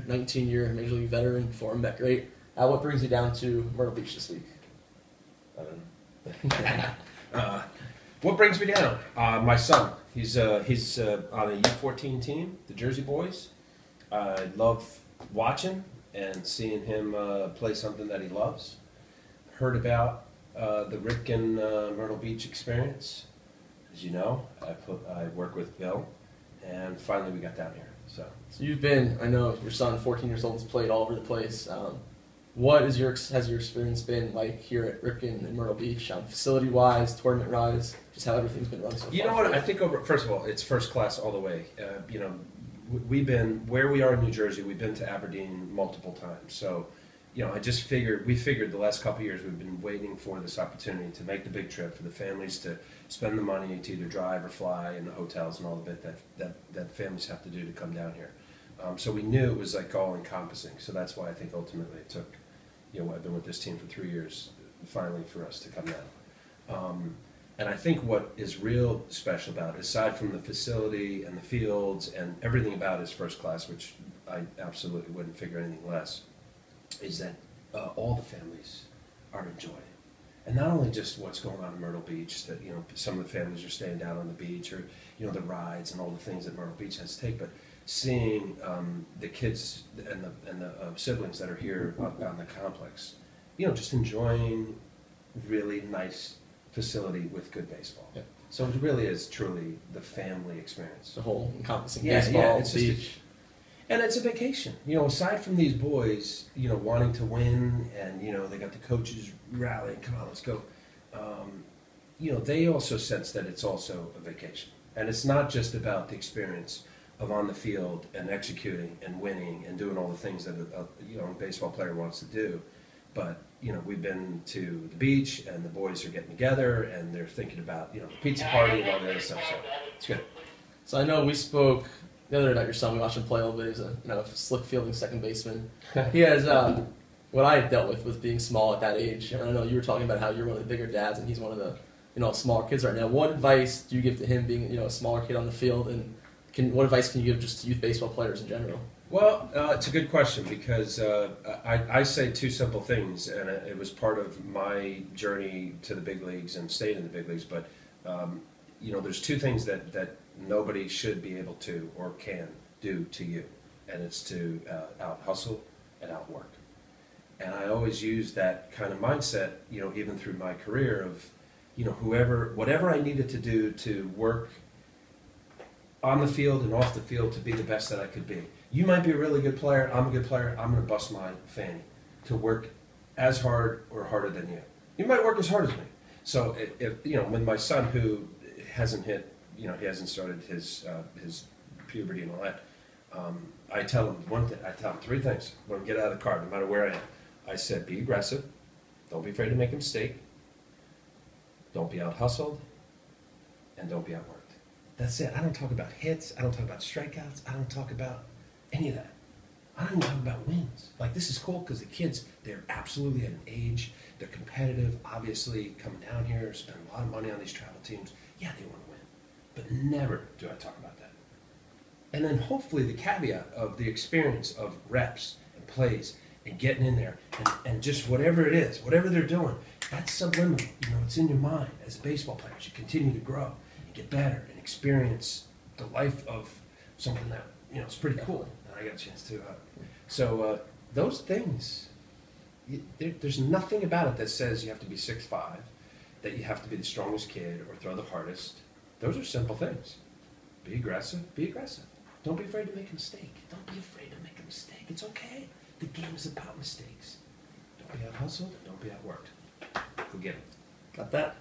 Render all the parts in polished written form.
19-year Major League veteran before him, bet great. What brings you down to Myrtle Beach this week? I don't know. What brings me down? My son. He's on a U14 team, the Jersey Boys. I love watching and seeing him play something that he loves. Heard about the Ripken Myrtle Beach Experience. As you know, I work with Bill, and finally we got down here. So you've been, I know your son, 14 years old, has played all over the place. What has your experience been like here at Ripken and Myrtle Beach, facility-wise, tournament-wise, just how everything's been run so far? You know what? I think first of all, it's first class all the way. We've been where we are in New Jersey. We've been to Aberdeen multiple times. So, we figured the last couple of years we've been waiting for this opportunity to make the big trip for the families to spend the money to either drive or fly in the hotels and all the bit that families have to do to come down here. So we knew it was like all encompassing. So that's why I think ultimately it took, I've been with this team for 3 years, finally for us to come down. And I think what is real special about it, aside from the facility and the fields and everything about it is first class, which I absolutely wouldn't figure anything less, is that all the families are enjoying it. And not only just what's going on in Myrtle Beach, that some of the families are staying down on the beach, or the rides and all the things that Myrtle Beach has to take, but seeing the kids and the siblings that are here on the complex, just enjoying really nice facility with good baseball. Yeah. So it really is truly the family experience. The whole encompassing baseball, it's beach. And it's a vacation. Aside from these boys, wanting to win, and they got the coaches rallying, come on, let's go. They also sense that it's also a vacation, and it's not just about the experience of on the field and executing and winning and doing all the things that a baseball player wants to do, but we've been to the beach, and the boys are getting together, and they're thinking about the pizza party and all the other stuff. So it's good. So I know we spoke the other night. Your son, we watched him play a little bit. He's a slick fielding second baseman. He has what I dealt with being small at that age. And I know you were talking about how you're one of the bigger dads, and he's one of the smaller kids right now. What advice do you give to him, being a smaller kid on the field, and what advice can you give just to youth baseball players in general? Well, it's a good question, because I say two simple things, and it was part of my journey to the big leagues and staying in the big leagues. But there's two things that nobody should be able to or can do to you, and it's to out hustle and out work. And I always use that kind of mindset, even through my career of, whatever I needed to do to work on the field and off the field to be the best that I could be. You might be a really good player, I'm a good player, I'm going to bust my fanny to work as hard or harder than you. You might work as hard as me. So if when my son, who hasn't hit, he hasn't started his puberty and all that, I tell him one thing. I tell him three things when we get out of the car, no matter where I am. I said, be aggressive, don't be afraid to make a mistake, don't be out hustled, and don't be outworked. That's it. I don't talk about hits, I don't talk about strikeouts, I don't talk about any of that. I don't even talk about wins. Like, this is cool because the kids, they're absolutely at an age, they're competitive, obviously coming down here, spending a lot of money on these travel teams. Yeah, they want to win. But never do I talk about that. And then hopefully the caveat of the experience of reps and plays and getting in there and just whatever it is, whatever they're doing, that's subliminal. It's in your mind as baseball players. You continue to grow and get better and experience the life of something that, it's pretty cool. And I got a chance to. So those things, there's nothing about it that says you have to be 6'5", that you have to be the strongest kid or throw the hardest. Those are simple things. Be aggressive. Be aggressive. Don't be afraid to make a mistake. Don't be afraid to make a mistake. It's okay. The game is about mistakes. Don't be out hustled. Don't be outworked. Go get it. Got that?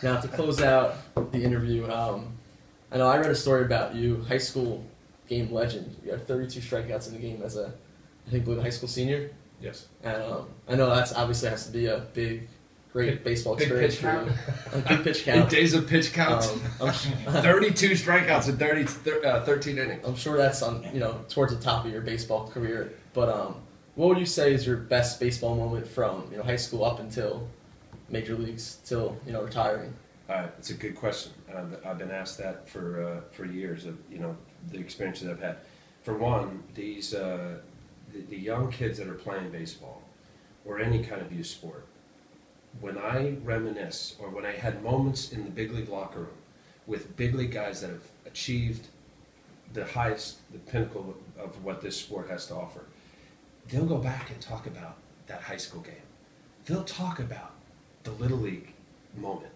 Now, to close out the interview, I know I read a story about you, high school game legend. You had 32 strikeouts in the game as a high school senior. Yes. And I know that's obviously has to be a great baseball experience for you. A big pitch count. In days of pitch counts. 32 strikeouts in 13 innings. I'm sure that's on towards the top of your baseball career. But what would you say is your best baseball moment from high school up until major leagues, till retiring? It's a good question. I've been asked that for years of the experiences I've had. For one, these the young kids that are playing baseball or any kind of youth sport, when I reminisce or when I had moments in the big league locker room with big league guys that have achieved the highest, the pinnacle of what this sport has to offer, they'll go back and talk about that high school game. They'll talk about the Little League moment.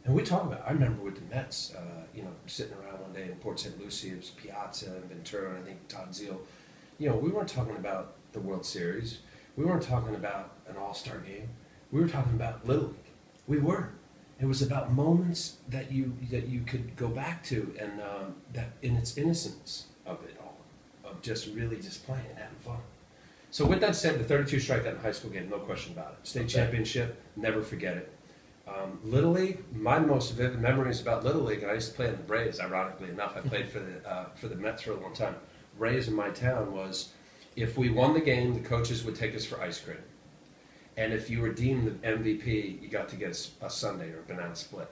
And we talk about, I remember with the Mets, sitting around one day in Port St. Lucie, it was Piazza and Ventura, and I think Todd Zeal. We weren't talking about the World Series. We weren't talking about an all-star game. We were talking about Little League. We were. It was about moments that you could go back to, and that in its innocence of it all, of just really just playing and having fun. So with that said, the 32 strikeout in high school game, no question about it. State championship, never forget it. Little League, my most vivid memories about Little League, and I used to play in the Braves, ironically enough. I played for the Mets for a long time. Braves in my town was, if we won the game, the coaches would take us for ice cream. And if you were deemed the MVP, you got to get a sundae or a banana split.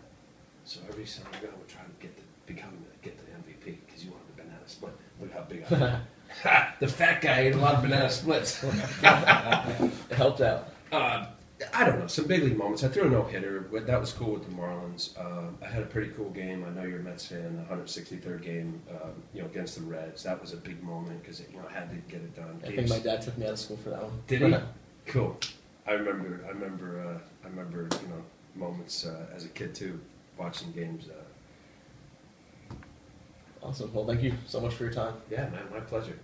So every summer we would try to get the MVP because you wanted the banana split. Look how big I am. The fat guy ate a lot of banana splits. It helped out. I don't know, some big league moments. I threw a no-hitter. That was cool with the Marlins. I had a pretty cool game. I know you're a Mets fan. The 163rd game, against the Reds. That was a big moment because I had to get it done. I think my dad took me out of school for that one. Did he? Cool. I remember, moments as a kid too, watching games. Awesome. Well, thank you so much for your time. Yeah, man, my pleasure.